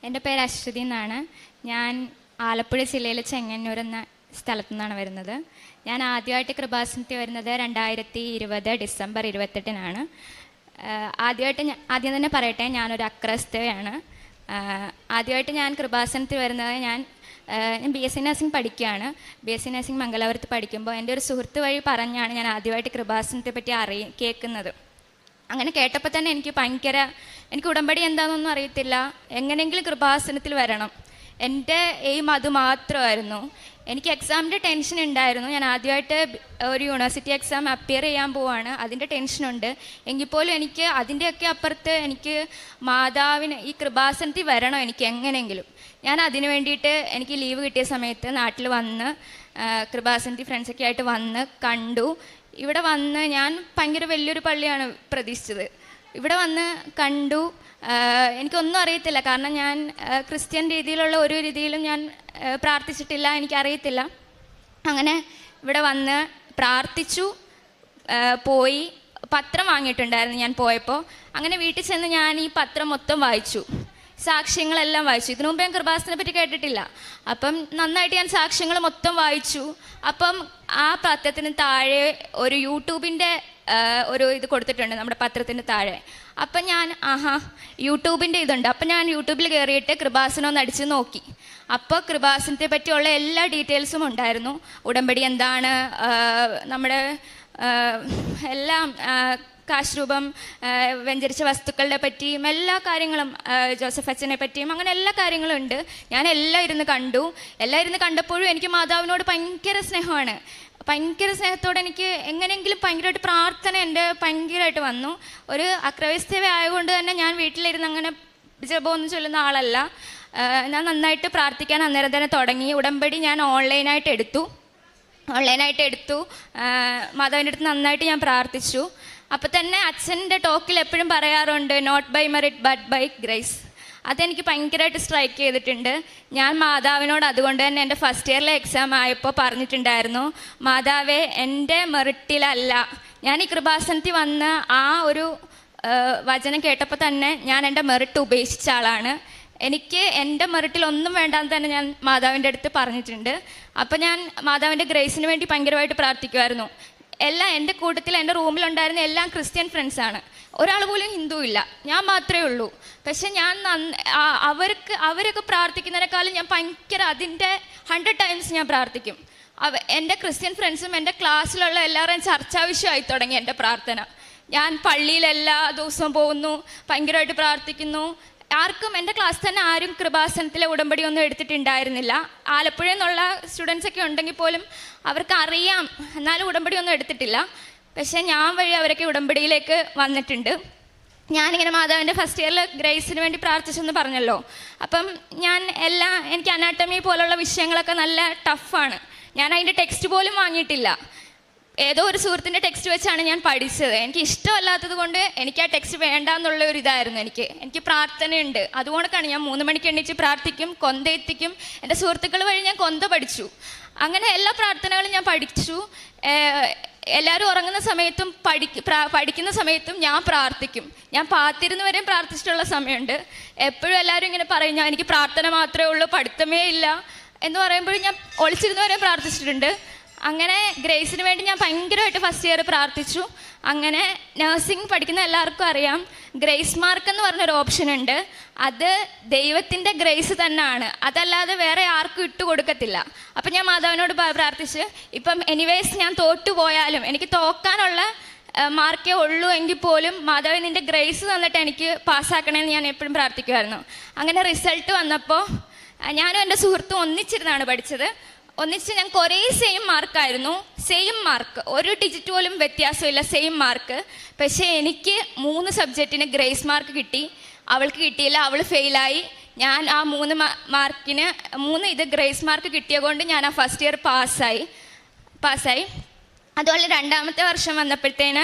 എൻ്റെ പേര് അശ്വതി എന്നാണ്. ഞാൻ ആലപ്പുഴ ജില്ലയിലെ ചെങ്ങന്നൂർ എന്ന സ്ഥലത്തു നിന്നാണ് വരുന്നത്. ഞാൻ ആദ്യമായിട്ട് കൃപാസനത്തിൽ വരുന്നത് 2020 ഡിസംബർ 28-നാണ്. ആദ്യം തന്നെ പറയട്ടെ, ഞാനൊരു അക്രൈസ്തവയാണ്. ആദ്യമായിട്ട് ഞാൻ കൃപാസനത്തിൽ വരുന്നത് ഞാൻ BSc നഴ്സിംഗ് പഠിക്കുകയാണ്. BSc നഴ്സിംഗ് മംഗലാപുരത്ത് പഠിക്കുമ്പോൾ എൻ്റെ ഒരു സുഹൃത്ത് വഴി പറഞ്ഞാണ് ഞാൻ ആദ്യമായിട്ട് കൃപാസനത്തെ പറ്റി കേൾക്കുന്നത്. അങ്ങനെ കേട്ടപ്പോൾ തന്നെ എനിക്ക് ഉടമ്പടി എന്താണെന്നൊന്നും അറിയത്തില്ല. എങ്ങനെയെങ്കിലും കൃപാസനത്തിൽ വരണം, എൻ്റെ എയിം അത് മാത്രമായിരുന്നു. എനിക്ക് എക്സാമിൻ്റെ ടെൻഷൻ ഉണ്ടായിരുന്നു. ഞാൻ ആദ്യമായിട്ട് ഒരു യൂണിവേഴ്സിറ്റി എക്സാം അപ്പിയർ ചെയ്യാൻ പോവാണ്, അതിൻ്റെ ടെൻഷനുണ്ട്. എങ്കിൽ പോലും എനിക്ക് അതിൻ്റെയൊക്കെ അപ്പുറത്ത് എനിക്ക് മാതാവിന് ഈ കൃപാസനത്തിൽ വരണം, എനിക്ക് എങ്ങനെയെങ്കിലും. ഞാൻ അതിന് വേണ്ടിയിട്ട് എനിക്ക് ലീവ് കിട്ടിയ സമയത്ത് നാട്ടിൽ വന്ന് കൃപാസനത്തിൽ ഫ്രണ്ട്സൊക്കെ ആയിട്ട് വന്ന് കണ്ടു. ഇവിടെ വന്ന് ഞാൻ ഭയങ്കര വലിയൊരു പള്ളിയാണ് പ്രതീക്ഷിച്ചത്. ഇവിടെ വന്ന് കണ്ടു. എനിക്കൊന്നും അറിയത്തില്ല, കാരണം ഞാൻ ക്രിസ്ത്യൻ രീതിയിലുള്ള ഒരു രീതിയിലും ഞാൻ പ്രാർത്ഥിച്ചിട്ടില്ല, എനിക്കറിയത്തില്ല. അങ്ങനെ ഇവിടെ വന്ന് പ്രാർത്ഥിച്ചു, പോയി. പത്രം വാങ്ങിയിട്ടുണ്ടായിരുന്നു ഞാൻ പോയപ്പോൾ. അങ്ങനെ വീട്ടിൽ ചെന്ന് ഞാൻ ഈ പത്രം മൊത്തം വായിച്ചു, സാക്ഷ്യങ്ങളെല്ലാം വായിച്ചു. ഇതിനു മുമ്പ് ഞാൻ കൃപാസനത്തെ പറ്റി കേട്ടിട്ടില്ല. അപ്പം നന്നായിട്ട് ഞാൻ സാക്ഷ്യങ്ങൾ മൊത്തം വായിച്ചു. അപ്പം ആ പത്രത്തിന് താഴെ ഒരു യൂട്യൂബിൻ്റെ ഒരു ഇത് കൊടുത്തിട്ടുണ്ട് നമ്മുടെ പത്രത്തിന് താഴെ. അപ്പം ഞാൻ യൂട്യൂബിൻ്റെ ഇതുണ്ട്. അപ്പം ഞാൻ യൂട്യൂബിൽ കയറിയിട്ട് കൃപാസനം ഒന്ന് അടിച്ച് നോക്കി. അപ്പോൾ കൃപാസനത്തെ പറ്റിയുള്ള എല്ലാ ഡീറ്റെയിൽസും ഉണ്ടായിരുന്നു. ഉടമ്പടി എന്താണ്, നമ്മുടെ എല്ലാം കാശ് രൂപം, വെഞ്ചരിച്ച വസ്തുക്കളുടെ പറ്റിയും എല്ലാ കാര്യങ്ങളും, ജോസഫ് അച്ഛനെ പറ്റിയും അങ്ങനെ എല്ലാ കാര്യങ്ങളും ഉണ്ട്. ഞാൻ എല്ലാം ഇരുന്ന് കണ്ടു. എല്ലാം ഇരുന്ന് കണ്ടപ്പോഴും എനിക്ക് മാതാവിനോട് ഭയങ്കര സ്നേഹമാണ്. ഭയങ്കര സ്നേഹത്തോടെ എനിക്ക് എങ്ങനെയെങ്കിലും ഭയങ്കരമായിട്ട് പ്രാർത്ഥന എൻ്റെ ഭയങ്കരമായിട്ട് വന്നു. ഒരു അക്രൈസ്തവ ആയതുകൊണ്ട് തന്നെ ഞാൻ വീട്ടിലിരുന്ന് അങ്ങനെ ജപമൊന്നും ചൊല്ലുന്ന ആളല്ല. ഞാൻ നന്നായിട്ട് പ്രാർത്ഥിക്കാൻ അന്നേരം തന്നെ തുടങ്ങി. ഉടമ്പടി ഞാൻ ഓൺലൈനായിട്ട് എടുത്തു. മാതാവിൻ്റെ അടുത്ത് നന്നായിട്ട് ഞാൻ പ്രാർത്ഥിച്ചു. അപ്പം തന്നെ അച്ഛൻ്റെ ടോക്കിൽ എപ്പോഴും പറയാറുണ്ട്, not by merit but by grace. അതെനിക്ക് ഭയങ്കരമായിട്ട് സ്ട്രൈക്ക് ചെയ്തിട്ടുണ്ട്. ഞാൻ മാതാവിനോട് അതുകൊണ്ട് തന്നെ എൻ്റെ ഫസ്റ്റ് ഇയറിലെ എക്സാം ആയപ്പോൾ പറഞ്ഞിട്ടുണ്ടായിരുന്നു, മാതാവേ എൻ്റെ മെറിറ്റിലല്ല. ഞാൻ ഈ കൃപാസനത്തിൽ വന്ന് ആ ഒരു വചനം കേട്ടപ്പോൾ തന്നെ ഞാൻ എൻ്റെ മെറിറ്റ് ഉപേക്ഷിച്ച ആളാണ്. എനിക്ക് എൻ്റെ മെറിറ്റിൽ ഒന്നും വേണ്ടാന്ന് തന്നെ ഞാൻ മാതാവിൻ്റെ അടുത്ത് പറഞ്ഞിട്ടുണ്ട്. അപ്പം ഞാൻ മാതാവിൻ്റെ ഗ്രേസിന് വേണ്ടി ഭയങ്കരമായിട്ട് പ്രാർത്ഥിക്കുമായിരുന്നു. എൻ്റെ കൂട്ടത്തിൽ എൻ്റെ റൂമിലുണ്ടായിരുന്ന എല്ലാം ക്രിസ്ത്യൻ ഫ്രണ്ട്സാണ്, ഒരാൾ പോലും ഹിന്ദു ഇല്ല, ഞാൻ മാത്രമേ ഉള്ളൂ. പക്ഷെ ഞാൻ അവരൊക്കെ പ്രാർത്ഥിക്കുന്നതിനേക്കാളും ഞാൻ അതിൻ്റെ 100 ടൈംസ് ഞാൻ പ്രാർത്ഥിക്കും. എൻ്റെ ക്രിസ്ത്യൻ ഫ്രണ്ട്സും എൻ്റെ ക്ലാസ്സിലുള്ള എല്ലാവരും ചർച്ചാ വിഷയമായി തുടങ്ങി എൻ്റെ പ്രാർത്ഥന. ഞാൻ പള്ളിയിൽ എല്ലാ ദിവസവും പോകുന്നു, ഭയങ്കരമായിട്ട് പ്രാർത്ഥിക്കുന്നു. എൻ്റെ ക്ലാസ് തന്നെ ആരും കൃപാസനത്തിലെ ഉടമ്പടി ഒന്നും എടുത്തിട്ടുണ്ടായിരുന്നില്ല. ആലപ്പുഴയിൽ നിന്നുള്ള സ്റ്റുഡൻസൊക്കെ ഉണ്ടെങ്കിൽ പോലും അവർക്ക് അറിയാം, എന്നാലും ഉടമ്പടി ഒന്നും എടുത്തിട്ടില്ല. പക്ഷേ ഞാൻ വഴി അവരൊക്കെ ഉടമ്പടിയിലേക്ക് വന്നിട്ടുണ്ട്. ഞാനിങ്ങനെ മാതാവിൻ്റെ ഫസ്റ്റ് ഇയറിൽ ഗ്രേസിന് വേണ്ടി പ്രാർത്ഥിച്ചെന്ന് പറഞ്ഞല്ലോ. അപ്പം എനിക്ക് അനാട്ടമി പോലുള്ള വിഷയങ്ങളൊക്കെ നല്ല ടഫാണ്. ഞാൻ അതിൻ്റെ ടെക്സ്റ്റ് പോലും വാങ്ങിയിട്ടില്ല. ഏതോ ഒരു സുഹൃത്തിൻ്റെ ടെക്സ്റ്റ് വെച്ചാണ് ഞാൻ പഠിച്ചത്. എനിക്ക് ഇഷ്ടമല്ലാത്തത് കൊണ്ട് എനിക്ക് ആ ടെക്സ്റ്റ് വേണ്ടാന്നുള്ള ഒരു ഇതായിരുന്നു. എനിക്ക് പ്രാർത്ഥനയുണ്ട്. അതുകൊണ്ടൊക്കെയാണ് ഞാൻ 3 മണിക്ക് എണീച്ച് പ്രാർത്ഥിക്കും, കൊന്ത എത്തിക്കും. എൻ്റെ സുഹൃത്തുക്കൾ വഴി ഞാൻ കൊന്ത പഠിച്ചു. അങ്ങനെ എല്ലാ പ്രാർത്ഥനകളും ഞാൻ പഠിച്ചു. എല്ലാവരും ഉറങ്ങുന്ന സമയത്തും പഠിക്കുന്ന സമയത്തും ഞാൻ പ്രാർത്ഥിക്കും. ഞാൻ പാത്തിരുന്ന് വരെയും പ്രാർത്ഥിച്ചിട്ടുള്ള സമയമുണ്ട്. എപ്പോഴും എല്ലാവരും ഇങ്ങനെ പറയും, എനിക്ക് പ്രാർത്ഥന മാത്രമേ ഉള്ളൂ, പഠിത്തമേ ഇല്ല എന്ന് പറയുമ്പോഴും ഞാൻ ഒളിച്ചിരുന്ന് വരെയും പ്രാർത്ഥിച്ചിട്ടുണ്ട്. അങ്ങനെ ഗ്രേസിന് വേണ്ടി ഞാൻ ഭയങ്കരമായിട്ട് ഫസ്റ്റ് ഇയർ പ്രാർത്ഥിച്ചു. അങ്ങനെ നഴ്സിംഗ് പഠിക്കുന്ന എല്ലാവർക്കും അറിയാം, ഗ്രേസ് മാർക്ക് എന്ന് പറഞ്ഞൊരു ഓപ്ഷൻ ഉണ്ട്. അത് ദൈവത്തിൻ്റെ ഗ്രേസ് തന്നെയാണ്, അതല്ലാതെ വേറെ ആർക്കും ഇട്ട് കൊടുക്കത്തില്ല. അപ്പം ഞാൻ മാതാവിനോട് പ്രാർത്ഥിച്ച്, ഇപ്പം എനിവേസ് ഞാൻ തോറ്റുപോയാലും എനിക്ക് തോക്കാനുള്ള മാർക്കേ ഉള്ളൂ എങ്കിൽ പോലും മാതാവ് നിൻ്റെ ഗ്രേസ് തന്നിട്ട് എനിക്ക് പാസ്സാക്കണമെന്ന് ഞാൻ എപ്പോഴും പ്രാർത്ഥിക്കുമായിരുന്നു. അങ്ങനെ റിസൾട്ട് വന്നപ്പോൾ ഞാനും എൻ്റെ സുഹൃത്തും ഒന്നിച്ചിരുന്നാണ് പഠിച്ചത്. ഞാൻ കുറേ സെയിം മാർക്കായിരുന്നു. സെയിം മാർക്ക്, ഒരു ഡിജിറ്റ് പോലും വ്യത്യാസമില്ല, സെയിം മാർക്ക്. പക്ഷേ എനിക്ക് 3 സബ്ജക്റ്റിന് ഗ്രേസ് മാർക്ക് കിട്ടി, അവൾക്ക് കിട്ടിയില്ല, അവൾ ഫെയിലായി. ഞാൻ ആ 3 മാർക്കിന് 3 ഗ്രേസ് മാർക്ക് കിട്ടിയ കൊണ്ട് ഞാൻ ആ ഫസ്റ്റ് ഇയർ പാസ്സായി. അതുപോലെ 2ാമത്തെ വർഷം വന്നപ്പോഴത്തേന്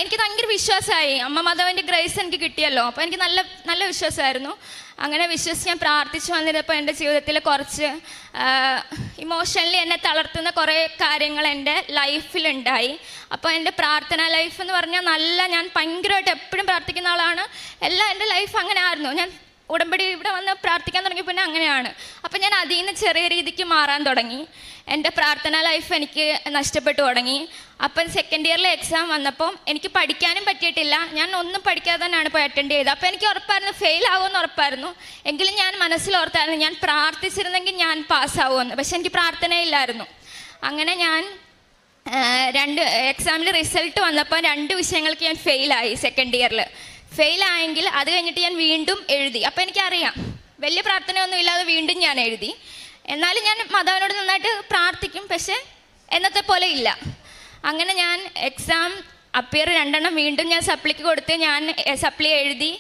എനിക്ക് ഭയങ്കര വിശ്വാസമായി, അമ്മ മാതാവിൻ്റെ ഗ്രേസ് എനിക്ക് കിട്ടിയല്ലോ. അപ്പോൾ എനിക്ക് നല്ല വിശ്വാസമായിരുന്നു. അങ്ങനെ വിശ്വസിച്ച് ഞാൻ പ്രാർത്ഥിച്ചു വന്നിരുന്നപ്പോൾ എൻ്റെ ജീവിതത്തിൽ കുറച്ച് ഇമോഷണലി എന്നെ തളർത്തുന്ന കുറേ കാര്യങ്ങൾ എൻ്റെ ലൈഫിലുണ്ടായി. അപ്പോൾ എൻ്റെ പ്രാർത്ഥന ലൈഫ് എന്ന് പറഞ്ഞാൽ ഞാൻ ഭയങ്കരമായിട്ട് എപ്പോഴും പ്രാർത്ഥിക്കുന്ന ആളാണ്. എൻ്റെ ലൈഫ് അങ്ങനെ ആയിരുന്നു. ഞാൻ ഉടമ്പടി ഇവിടെ വന്ന് പ്രാർത്ഥിക്കാൻ തുടങ്ങി പിന്നെ അങ്ങനെയാണ്. അപ്പം ഞാൻ അതിൽ നിന്ന് ചെറിയ രീതിക്ക് മാറാൻ തുടങ്ങി. എൻ്റെ പ്രാർത്ഥനാ ലൈഫ് എനിക്ക് നഷ്ടപ്പെട്ടു തുടങ്ങി. അപ്പം സെക്കൻഡ് ഇയറിലെ എക്സാം വന്നപ്പം എനിക്ക് പഠിക്കാനും പറ്റിയിട്ടില്ല. ഞാൻ ഒന്നും പഠിക്കാതെ തന്നെയാണ് പോയി അറ്റൻഡ് ചെയ്തത്. അപ്പോൾ എനിക്ക് ഉറപ്പായിരുന്നു ഫെയിൽ ആവുമെന്ന് ഉറപ്പായിരുന്നു. എങ്കിലും ഞാൻ മനസ്സിലോർത്തായിരുന്നു ഞാൻ പ്രാർത്ഥിച്ചിരുന്നെങ്കിൽ ഞാൻ പാസ്സാവുമെന്ന്. പക്ഷെ എനിക്ക് പ്രാർത്ഥനയില്ലായിരുന്നു. അങ്ങനെ ഞാൻ എക്സാമിൽ റിസൾട്ട് വന്നപ്പോൾ 2 വിഷയങ്ങൾക്ക് ഞാൻ ഫെയിലായി. സെക്കൻഡ് ഇയറിൽ ഫെയിലായെങ്കിൽ അത് കഴിഞ്ഞിട്ട് ഞാൻ വീണ്ടും എഴുതി. അപ്പോൾ എനിക്കറിയാം വലിയ പ്രാർത്ഥനയൊന്നും ഇല്ലാതെ വീണ്ടും ഞാൻ എഴുതി. എന്നാലും ഞാൻ മാതാവിനോട് നന്നായിട്ട് പ്രാർത്ഥിക്കും, പക്ഷേ എന്നത്തെ പോലെ ഇല്ല. അങ്ങനെ ഞാൻ എക്സാം അപ്പിയർ 2 വീണ്ടും ഞാൻ സപ്ലിക്ക് കൊടുത്ത് ഞാൻ സപ്ലി എഴുതി.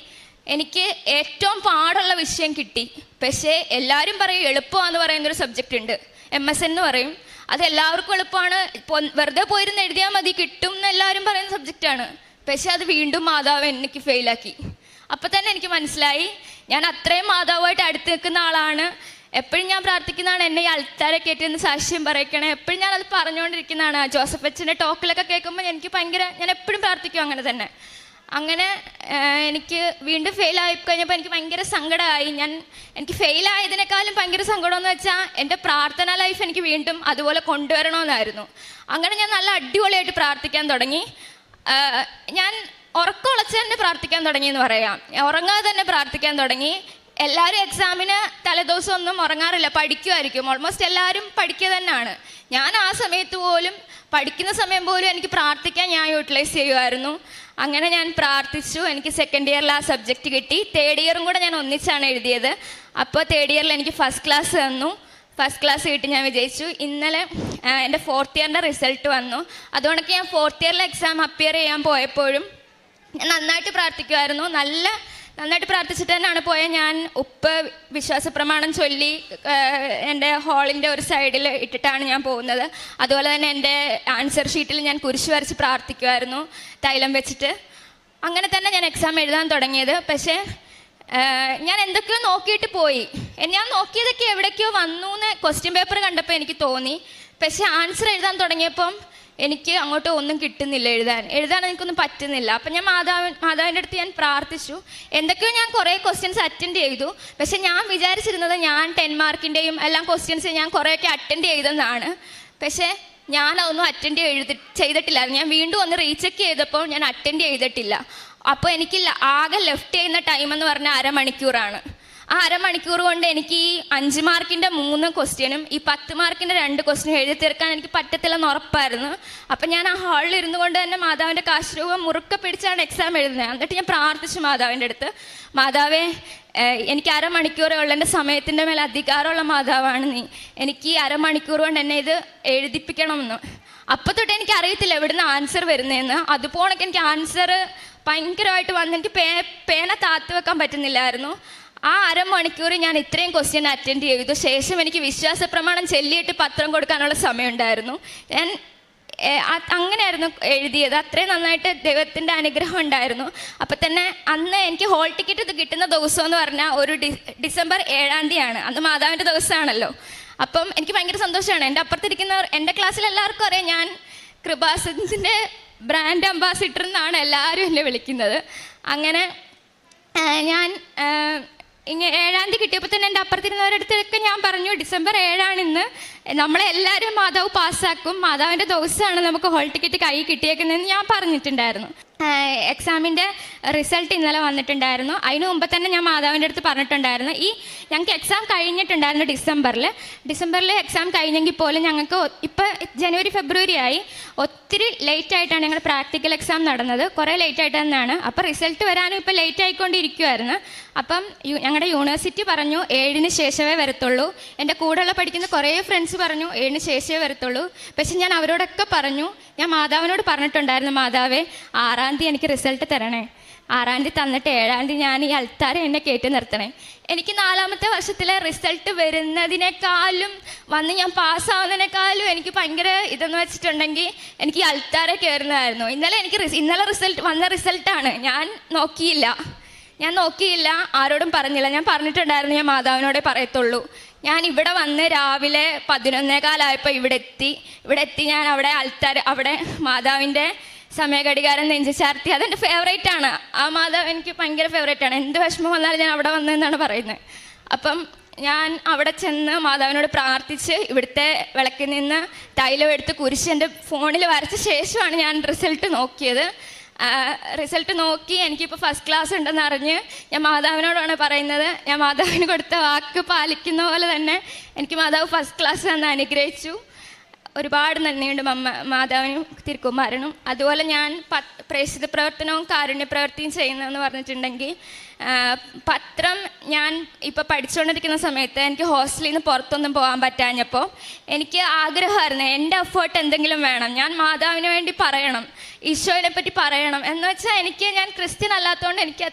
എനിക്ക് ഏറ്റവും പാടുള്ള വിഷയം കിട്ടി. പക്ഷേ എല്ലാവരും പറയും എളുപ്പമാണെന്ന് പറയുന്നൊരു സബ്ജക്റ്റ് ഉണ്ട്, MSN എന്ന് പറയും. അത് എല്ലാവർക്കും എളുപ്പമാണ്, വെറുതെ പോയിരുന്ന് എഴുതിയാൽ മതി കിട്ടും എന്ന് എല്ലാവരും പറയുന്ന സബ്ജക്റ്റാണ്. പക്ഷെ അത് വീണ്ടും മാതാവ് എനിക്ക് ഫെയിലാക്കി. അപ്പം തന്നെ എനിക്ക് മനസ്സിലായി ഞാൻ അത്രയും മാതാവുമായിട്ട് അടുത്ത് നിൽക്കുന്ന ആളാണ്. എപ്പോഴും ഞാൻ പ്രാർത്ഥിക്കുന്നതാണ് എന്നെ ഈ അൾത്താരെ കയറ്റിയെന്ന് സാക്ഷ്യം പറയിക്കണേ. എപ്പോഴും ഞാൻ അത് പറഞ്ഞുകൊണ്ടിരിക്കുന്നതാണ്. ജോസഫ് അച്ഛൻ്റെ ടോക്കിലൊക്കെ കേൾക്കുമ്പോൾ എനിക്ക് ഞാൻ എപ്പോഴും പ്രാർത്ഥിക്കും അങ്ങനെ തന്നെ. അങ്ങനെ എനിക്ക് വീണ്ടും ഫെയിലായി കഴിഞ്ഞപ്പോൾ എനിക്ക് ഭയങ്കര സങ്കടമായി. എനിക്ക് ഫെയിലായതിനേക്കാളും ഭയങ്കര സങ്കടമെന്ന് വെച്ചാൽ എൻ്റെ പ്രാർത്ഥനാ ലൈഫ് എനിക്ക് വീണ്ടും അതുപോലെ കൊണ്ടുവരണമെന്നായിരുന്നു. അങ്ങനെ ഞാൻ നല്ല അടിപൊളിയായിട്ട് പ്രാർത്ഥിക്കാൻ തുടങ്ങി. ഞാൻ ഉറക്കമുളച്ച് തന്നെ പ്രാർത്ഥിക്കാൻ തുടങ്ങി എന്ന് പറയാം. ഉറങ്ങാതെ തന്നെ പ്രാർത്ഥിക്കാൻ തുടങ്ങി. എല്ലാവരും എക്സാമിന് തലേദിവസം ഒന്നും ഉറങ്ങാറില്ല, പഠിക്കുമായിരിക്കും. ഓൾമോസ്റ്റ് എല്ലാവരും പഠിക്കുക തന്നെയാണ്. ഞാൻ ആ സമയത്ത് പോലും പഠിക്കുന്ന സമയം പോലും എനിക്ക് പ്രാർത്ഥിക്കാൻ ഞാൻ യൂട്ടിലൈസ് ചെയ്യുമായിരുന്നു. അങ്ങനെ ഞാൻ പ്രാർത്ഥിച്ചു. എനിക്ക് സെക്കൻഡ് ഇയറിൽ ആ സബ്ജക്റ്റ് കിട്ടി. തേർഡ് ഇയറും കൂടെ ഞാൻ ഒന്നിച്ചാണ് എഴുതിയത്. അപ്പോൾ തേർഡ് ഇയറിൽ എനിക്ക് ഫസ്റ്റ് ക്ലാസ് തന്നു. ഫസ്റ്റ് ക്ലാസ് കിട്ടി, ഞാൻ വിജയിച്ചു. ഇന്നലെ എൻ്റെ ഫോർത്ത് ഇയറിൻ്റെ റിസൾട്ട് വന്നു. അതുകൊണ്ടൊക്കെ ഞാൻ ഫോർത്ത് ഇയറിലെ എക്സാം അപ്പിയർ ചെയ്യാൻ പോയപ്പോഴും ഞാൻ നന്നായിട്ട് പ്രാർത്ഥിക്കുമായിരുന്നു. നന്നായിട്ട് പ്രാർത്ഥിച്ചിട്ട് തന്നെയാണ് പോയത്. ഞാൻ വിശ്വാസ പ്രമാണം ചൊല്ലി എൻ്റെ ഹാളിൻ്റെ ഒരു സൈഡിൽ ഇട്ടിട്ടാണ് ഞാൻ പോകുന്നത്. അതുപോലെ തന്നെ എൻ്റെ ആൻസർ ഷീറ്റിൽ ഞാൻ കുരിശ് വരച്ച് പ്രാർത്ഥിക്കുമായിരുന്നു തൈലം വെച്ചിട്ട്. അങ്ങനെ തന്നെ ഞാൻ എക്സാം എഴുതാൻ തുടങ്ങിയത്. പക്ഷേ ഞാൻ എന്തൊക്കെയോ നോക്കിയിട്ട് പോയി. ഞാൻ നോക്കിയതൊക്കെ എവിടേക്കോ വന്നു എന്ന് ക്വസ്റ്റ്യൻ പേപ്പർ കണ്ടപ്പോൾ എനിക്ക് തോന്നി. പക്ഷേ ആൻസർ എഴുതാൻ തുടങ്ങിയപ്പം എനിക്ക് അങ്ങോട്ട് ഒന്നും കിട്ടുന്നില്ല, എഴുതാൻ എനിക്കൊന്നും പറ്റുന്നില്ല. അപ്പം ഞാൻ മാതാവിൻ്റെ അടുത്ത് ഞാൻ പ്രാർത്ഥിച്ചു. എന്തൊക്കെയോ ഞാൻ കുറേ ക്വസ്റ്റ്യൻസ് അറ്റൻഡ് ചെയ്തു. പക്ഷെ ഞാൻ വിചാരിച്ചിരുന്നത് ഞാൻ 10 മാർക്കിൻ്റെയും എല്ലാം ക്വസ്റ്റ്യൻസ് ഞാൻ കുറേയൊക്കെ അറ്റൻഡ് ചെയ്തെന്നാണ്. പക്ഷേ ഞാനതൊന്നും അറ്റൻഡ് ചെയ്തിട്ടില്ലായിരുന്നു. ഞാൻ വീണ്ടും ഒന്ന് റീചെക്ക് ചെയ്തപ്പോൾ ഞാൻ അറ്റൻഡ് ചെയ്തിട്ടില്ല. അപ്പോൾ എനിക്ക് ആകെ ലെഫ്റ്റ് ചെയ്യുന്ന ടൈം എന്ന് പറഞ്ഞാൽ അരമണിക്കൂറാണ്. ആ അരമണിക്കൂർ കൊണ്ട് എനിക്ക് ഈ 5 മാർക്കിൻ്റെ 3 ക്വസ്റ്റ്യനും ഈ 10 മാർക്കിൻ്റെ 2 ക്വസ്റ്റ്യനും എഴുതി തീർക്കാൻ എനിക്ക് പറ്റത്തില്ലെന്ന് ഉറപ്പായിരുന്നു. അപ്പം ഞാൻ ആ ഹാളിൽ ഇരുന്നു കൊണ്ട് തന്നെ മാതാവിൻ്റെ കാശുരൂപം മുറുക്കെ പിടിച്ചാണ് എക്സാം എഴുതുന്നത്. എന്നിട്ട് ഞാൻ പ്രാർത്ഥിച്ചു മാതാവിൻ്റെ അടുത്ത്, മാതാവേ എനിക്ക് അരമണിക്കൂറേ ഉള്ളൂ, എൻ്റെ സമയത്തിൻ്റെ മേലെ അധികാരമുള്ള മാതാവാണ് നീ, എനിക്ക് ഈ അരമണിക്കൂർ കൊണ്ട് എന്നെ ഇത് എഴുതിപ്പിക്കണമെന്ന്. അപ്പം തൊട്ട് എനിക്ക് അറിയത്തില്ല എവിടുന്ന് ആൻസർ വരുന്നതെന്ന്. അതുപോലൊക്കെ എനിക്ക് ആൻസർ ഭയങ്കരമായിട്ട് വന്ന് എനിക്ക് പേന താത്തു വെക്കാൻ പറ്റുന്നില്ലായിരുന്നു. ആ അരമണിക്കൂർ ഞാൻ ഇത്രയും ക്വസ്റ്റ്യൻ അറ്റൻഡ് ചെയ്തു. ശേഷം എനിക്ക് വിശ്വാസ പ്രമാണം ചൊല്ലിയിട്ട് പത്രം കൊടുക്കാനുള്ള സമയമുണ്ടായിരുന്നു. ഞാൻ അങ്ങനെയായിരുന്നു എഴുതിയത്. അത്രയും നന്നായിട്ട് ദൈവത്തിൻ്റെ അനുഗ്രഹം ഉണ്ടായിരുന്നു. അപ്പം തന്നെ അന്ന് എനിക്ക് ഹോൾ ടിക്കറ്റ് ഇത് കിട്ടുന്ന ദിവസം എന്ന് പറഞ്ഞാൽ ഒരു ഡിസംബർ 7-ാം തീയതിയാണ്. അന്ന് മാതാവിൻ്റെ ദിവസമാണല്ലോ. അപ്പം എനിക്ക് ഭയങ്കര സന്തോഷമാണ്. എൻ്റെ അപ്പുറത്തിരിക്കുന്നവർ, എൻ്റെ ക്ലാസ്സിൽ എല്ലാവർക്കും അറിയാം ഞാൻ കൃപാസനത്തിൻ്റെ ബ്രാൻഡ് അംബാസിഡർ എന്നാണ് എല്ലാവരും എന്നെ വിളിക്കുന്നത്. അങ്ങനെ ഞാൻ 7-ാം തീയതി കിട്ടിയപ്പോൾ തന്നെ എൻ്റെ അപ്പുറത്തിരുന്നവരടുത്തൊക്കെ ഞാൻ പറഞ്ഞു, ഡിസംബർ 7-ആണ് ഇന്ന്, നമ്മളെല്ലാവരും മാതാവ് പാസ്സാക്കും, മാതാവിൻ്റെ ദിവസമാണ് നമുക്ക് ഹോൾ ടിക്കറ്റ് കൈ കിട്ടിയേക്കുന്നതെന്ന് ഞാൻ പറഞ്ഞിട്ടുണ്ടായിരുന്നു. എക്സാമിൻ്റെ റിസൾട്ട് ഇന്നലെ വന്നിട്ടുണ്ടായിരുന്നു. അതിന് മുമ്പ് തന്നെ ഞാൻ മാതാവിൻ്റെ അടുത്ത് പറഞ്ഞിട്ടുണ്ടായിരുന്നു. ഞങ്ങൾക്ക് എക്സാം കഴിഞ്ഞിട്ടുണ്ടായിരുന്നു ഡിസംബറിൽ എക്സാം കഴിഞ്ഞെങ്കിൽ പോലും ഞങ്ങൾക്ക് ഇപ്പോൾ ജനുവരി ഫെബ്രുവരി ആയി, ഒത്തിരി ലേറ്റായിട്ടാണ് ഞങ്ങളുടെ പ്രാക്ടിക്കൽ എക്സാം നടന്നത്. കുറേ ലേറ്റായിട്ട് തന്നെയാണ്. അപ്പോൾ റിസൾട്ട് വരാനും ഇപ്പോൾ ലേറ്റ് ആയിക്കൊണ്ടിരിക്കുമായിരുന്നു. അപ്പം ഞങ്ങളുടെ യൂണിവേഴ്സിറ്റി പറഞ്ഞു 7-ന് ശേഷമേ വരത്തുള്ളൂ. എൻ്റെ കൂടെയുള്ള പഠിക്കുന്ന കുറേ ഫ്രണ്ട്സ് പറഞ്ഞു 7-ന് ശേഷമേ വരത്തുള്ളൂ. പക്ഷെ ഞാൻ അവരോടൊക്കെ പറഞ്ഞു, ഞാൻ മാതാവിനോട് പറഞ്ഞിട്ടുണ്ടായിരുന്നു, മാതാവേ 6-ാം തീയതി എനിക്ക് റിസൾട്ട് തരണേ, 6-ാം തീയതി തന്നിട്ട് 7-ാം തീയതി ഞാൻ ഈ അൾത്താരെ എന്നെ കയറ്റി നിർത്തണേ. എനിക്ക് 4-ാമത്തെ വർഷത്തിലെ റിസൾട്ട് വരുന്നതിനേക്കാളും ഞാൻ പാസ്സാവുന്നതിനേക്കാളും എനിക്ക് ഭയങ്കര ഇതെന്ന് വെച്ചിട്ടുണ്ടെങ്കിൽ എനിക്ക് ഈ അൾത്താരെ കയറുന്നതായിരുന്നു. ഇന്നലെ റിസൾട്ട് വന്ന റിസൾട്ടാണ്. ഞാൻ നോക്കിയില്ല, ആരോടും പറഞ്ഞില്ല. ഞാൻ പറഞ്ഞിട്ടുണ്ടായിരുന്നു ഞാൻ മാതാവിനോടേ പറയത്തുള്ളൂ. ഞാൻ ഇവിടെ വന്ന് രാവിലെ 11:15 ഇവിടെ എത്തി ഞാൻ അവിടെ മാതാവിൻ്റെ സമയഘടികാരം നെഞ്ചു ചാർത്തി, അതെൻ്റെ ഫേവറേറ്റ് ആണ്. ആ മാതാവ് എനിക്ക് ഭയങ്കര ഫേവറേറ്റ് ആണ്. എന്ത് വിഷമം വന്നാലും ഞാൻ അവിടെ വന്നതെന്നാണ് പറയുന്നത്. അപ്പം ഞാൻ അവിടെ ചെന്ന് മാതാവിനോട് പ്രാർത്ഥിച്ച് ഇവിടുത്തെ വിളക്കിൽ നിന്ന് തൈലം എടുത്ത് കുരിശ് എൻ്റെ ഫോണിൽ വരച്ച ശേഷമാണ് ഞാൻ റിസൾട്ട് നോക്കിയത്. റിസൾട്ട് നോക്കി എനിക്കിപ്പോൾ ഫസ്റ്റ് ക്ലാസ് ഉണ്ടെന്ന് അറിഞ്ഞ് ഞാൻ മാതാവിനോടാണ് പറയുന്നത്. ഞാൻ മാതാവിന് കൊടുത്ത വാക്ക് പാലിക്കുന്ന പോലെ തന്നെ എനിക്ക് മാതാവ് ഫസ്റ്റ് ക്ലാസ് തന്ന് അനുഗ്രഹിച്ചു. ഒരുപാട് നന്ദിയുണ്ട് മാതാവിനും തിരുക്കുമാരനും. അതുപോലെ ഞാൻ പ്രേക്ഷിത പ്രവർത്തനവും കാരുണ്യ പ്രവൃത്തിയും ചെയ്യുന്നതെന്ന് പറഞ്ഞിട്ടുണ്ടെങ്കിൽ, പത്രം ഞാൻ ഇപ്പോൾ പഠിച്ചുകൊണ്ടിരിക്കുന്ന സമയത്ത് എനിക്ക് ഹോസ്റ്റലിൽ നിന്ന് പുറത്തൊന്നും പോകാൻ പറ്റാഞ്ഞപ്പോൾ എനിക്ക് ആഗ്രഹമായിരുന്നു എൻ്റെ എഫേർട്ട് എന്തെങ്കിലും വേണം, ഞാൻ മാതാവിന് വേണ്ടി പറയണം, ഈശോയെ പറ്റി പറയണം എന്ന് വെച്ചാൽ ഞാൻ ക്രിസ്ത്യൻ അല്ലാത്തതുകൊണ്ട് എനിക്ക്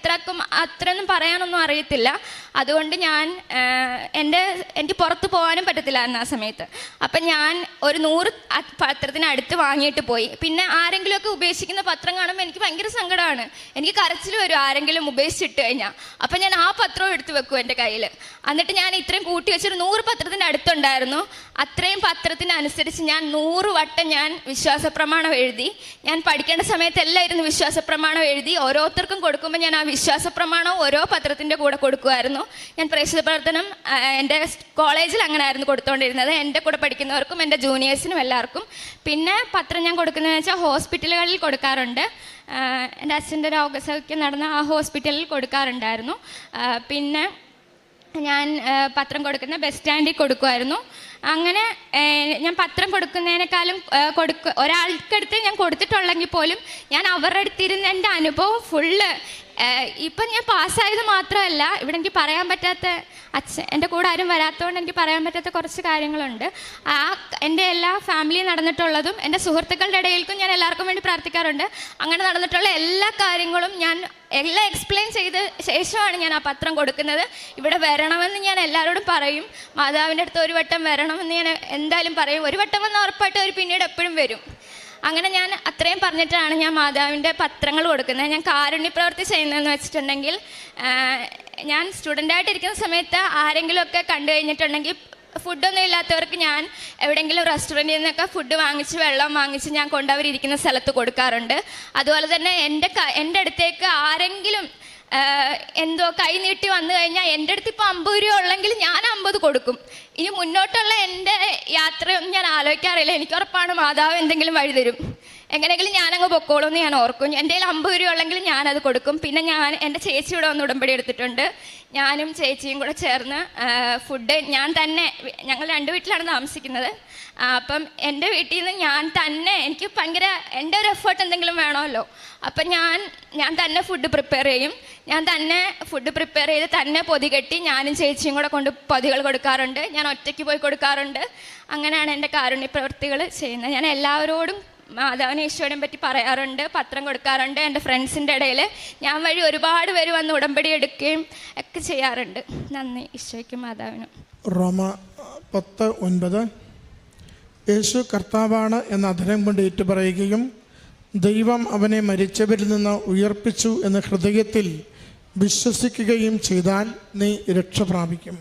അത്രയൊന്നും പറയാനൊന്നും അറിയത്തില്ല. അതുകൊണ്ട് എനിക്ക് പുറത്ത് പോകാനും പറ്റത്തില്ലായിരുന്നു ആ സമയത്ത്. അപ്പം ഞാൻ ഒരു 100 പത്രത്തിന് അടുത്ത് വാങ്ങിയിട്ട് പോയി. പിന്നെ ആരെങ്കിലുമൊക്കെ ഉപേക്ഷിക്കുന്ന പത്രം കാണുമ്പോൾ എനിക്ക് ഭയങ്കര സങ്കടമാണ്, എനിക്ക് കരച്ചിൽ വരും ആരെങ്കിലും ഉപേക്ഷിച്ചിട്ട് കഴിഞ്ഞാൽ. അപ്പം ഞാൻ ആ പത്രവും എടുത്ത് വെക്കും എൻ്റെ കയ്യിൽ. എന്നിട്ട് ഞാൻ ഇത്രയും കൂട്ടി വെച്ചൊരു 100 പത്രത്തിൻ്റെ അടുത്തുണ്ടായിരുന്നു. അത്രയും പത്രത്തിനനുസരിച്ച് ഞാൻ 100 വട്ടം ഞാൻ വിശ്വാസപ്രമാണം എഴുതി. ഞാൻ പഠിക്കേണ്ട സമയത്ത് എല്ലാം ഇരുന്ന് വിശ്വാസപ്രമാണം എഴുതി ഓരോരുത്തർക്കും കൊടുക്കുമ്പോൾ ഞാൻ ആ വിശ്വാസപ്രമാണം ഓരോ പത്രത്തിൻ്റെ കൂടെ കൊടുക്കുമായിരുന്നു. ഞാൻ പ്രേക്ഷിത പ്രവർത്തനം എൻ്റെ കോളേജിൽ അങ്ങനെ ആയിരുന്നു കൊടുത്തുകൊണ്ടിരുന്നത്, എൻ്റെ കൂടെ പഠിക്കുന്നവർക്കും എൻ്റെ ജൂനിയേഴ്സിനും എല്ലാവർക്കും. പിന്നെ പത്രം ഞാൻ കൊടുക്കുന്നതെന്ന് വെച്ചാൽ ഹോസ്പിറ്റലുകളിൽ കൊടുക്കാറുണ്ട്. എൻ്റെ അച്ഛൻ്റെ രോഗസൗഖ്യം നടന്ന ആ ഹോസ്പിറ്റലിൽ കൊടുക്കാറുണ്ടായിരുന്നു. പിന്നെ ഞാൻ പത്രം കൊടുക്കുന്ന ബസ് സ്റ്റാൻഡിൽ കൊടുക്കുമായിരുന്നു. അങ്ങനെ ഞാൻ പത്രം കൊടുക്കുന്നതിനേക്കാളും ഒരാൾക്കടുത്ത് ഞാൻ കൊടുത്തിട്ടുള്ളെങ്കിൽ പോലും ഞാൻ അവരുടെ അടുത്തിരുന്ന് എൻ്റെ അനുഭവം ഫുള്ള് ഇപ്പം ഞാൻ പാസ്സായത് മാത്രമല്ല, ഇവിടെ എനിക്ക് പറയാൻ പറ്റാത്ത എൻ്റെ കൂടെ ആരും വരാത്തതുകൊണ്ട് എനിക്ക് പറയാൻ പറ്റാത്ത കുറച്ച് കാര്യങ്ങളുണ്ട്. എൻ്റെ എല്ലാ ഫാമിലിയും നടന്നിട്ടുള്ളതും എൻ്റെ സുഹൃത്തുക്കളുടെ ഇടയിൽക്കും ഞാൻ എല്ലാവർക്കും വേണ്ടി പ്രാർത്ഥിക്കാറുണ്ട്. അങ്ങനെ നടന്നിട്ടുള്ള എല്ലാ കാര്യങ്ങളും ഞാൻ എല്ലാം എക്സ്പ്ലെയിൻ ചെയ്ത ശേഷമാണ് ഞാൻ ആ പത്രം കൊടുക്കുന്നത്. ഇവിടെ വരണമെന്ന് ഞാൻ എല്ലാവരോടും പറയും. മാതാവിൻ്റെ അടുത്ത് ഒരു വട്ടം വരണമെന്ന് ഞാൻ എന്തായാലും പറയും. ഒരു വട്ടം വന്ന് ഉറപ്പായിട്ട് അവർ പിന്നീട് എപ്പോഴും വരും. അങ്ങനെ ഞാൻ അത്രയും പറഞ്ഞിട്ടാണ് ഞാൻ മാതാവിൻ്റെ പത്രങ്ങൾ കൊടുക്കുന്നത്. ഞാൻ കാരുണ്യ പ്രവൃത്തി ചെയ്യുന്നതെന്ന് വെച്ചിട്ടുണ്ടെങ്കിൽ, ഞാൻ സ്റ്റുഡൻ്റായിട്ടിരിക്കുന്ന സമയത്ത് ആരെങ്കിലുമൊക്കെ കണ്ടു കഴിഞ്ഞിട്ടുണ്ടെങ്കിൽ ഫുഡൊന്നും ഇല്ലാത്തവർക്ക് ഞാൻ എവിടെയെങ്കിലും റെസ്റ്റോറൻറ്റിൽ നിന്നൊക്കെ ഫുഡ് വാങ്ങിച്ച് വെള്ളം വാങ്ങിച്ച് ഞാൻ കൊണ്ടവരിയ്ക്കുന്ന സ്ഥലത്ത് കൊടുക്കാറുണ്ട്. അതുപോലെ തന്നെ എൻ്റെ അടുത്തേക്ക് ആരെങ്കിലും എന്തോ കൈ നീട്ടി വന്നു കഴിഞ്ഞാൽ എൻ്റെ അടുത്ത് ഇപ്പോൾ 50 രൂപ ഉള്ളെങ്കിൽ ഞാൻ 50 കൊടുക്കും. ഇനി മുന്നോട്ടുള്ള എൻ്റെ യാത്രയൊന്നും ഞാൻ ആലോചിക്കാറില്ല. എനിക്ക് ഉറപ്പാണ് മാതാവ് എന്തെങ്കിലും വഴി തരും, എങ്ങനെയെങ്കിലും ഞാനങ്ങ് പൊക്കോളൂ എന്ന് ഞാൻ ഓർക്കും. എൻ്റെ കയ്യിൽ 50 രൂപ ഉള്ളെങ്കിൽ ഞാനത് കൊടുക്കും. പിന്നെ എൻ്റെ ചേച്ചി ഇവിടെ വന്ന് ഉടമ്പടി എടുത്തിട്ടുണ്ട്. ഞാനും ചേച്ചിയും കൂടെ ചേർന്ന് ഫുഡ് ഞാൻ തന്നെ, ഞങ്ങൾ 2 വീട്ടിലാണ് താമസിക്കുന്നത്. അപ്പം എൻ്റെ വീട്ടിൽ നിന്ന് ഞാൻ തന്നെ, എനിക്ക് ഭയങ്കര എൻ്റെ ഒരു എഫേർട്ട് എന്തെങ്കിലും വേണമല്ലോ. അപ്പം ഞാൻ തന്നെ ഫുഡ് പ്രിപ്പയർ ചെയ്യും. ഞാൻ തന്നെ ഫുഡ് പ്രിപ്പയർ ചെയ്ത് തന്നെ പൊതി കെട്ടി ഞാനും ചേച്ചിയും കൂടെ കൊണ്ട് പൊതികൾ കൊടുക്കാറുണ്ട്. ഞാൻ ഒറ്റയ്ക്ക് പോയി കൊടുക്കാറുണ്ട്. അങ്ങനെയാണ് എൻ്റെ കാരുണ്യ പ്രവൃത്തികൾ ചെയ്യുന്നത്. ഞാൻ എല്ലാവരോടും മാതാവിനെ ഈശോയെ പറ്റി പറയാറുണ്ട്, പത്രം കൊടുക്കാറുണ്ട്. എൻ്റെ ഫ്രണ്ട്സിൻ്റെ ഇടയിൽ ഞാൻ വഴി ഒരുപാട് പേര് വന്ന് ഉടമ്പടി എടുക്കുകയും ഒക്കെ ചെയ്യാറുണ്ട്. നന്ദി ഈശോയ്ക്കും മാതാവിനും. റോമ 10:9 യേശു കർത്താവാണ് എന്ന അധരം കൊണ്ട് ഏറ്റുപറയുകയും ദൈവം അവനെ മരിച്ചവരിൽ നിന്ന് ഉയർപ്പിച്ചു എന്ന ഹൃദയത്തിൽ വിശ്വസിക്കുകയും ചെയ്താൽ നീ രക്ഷ പ്രാപിക്കും.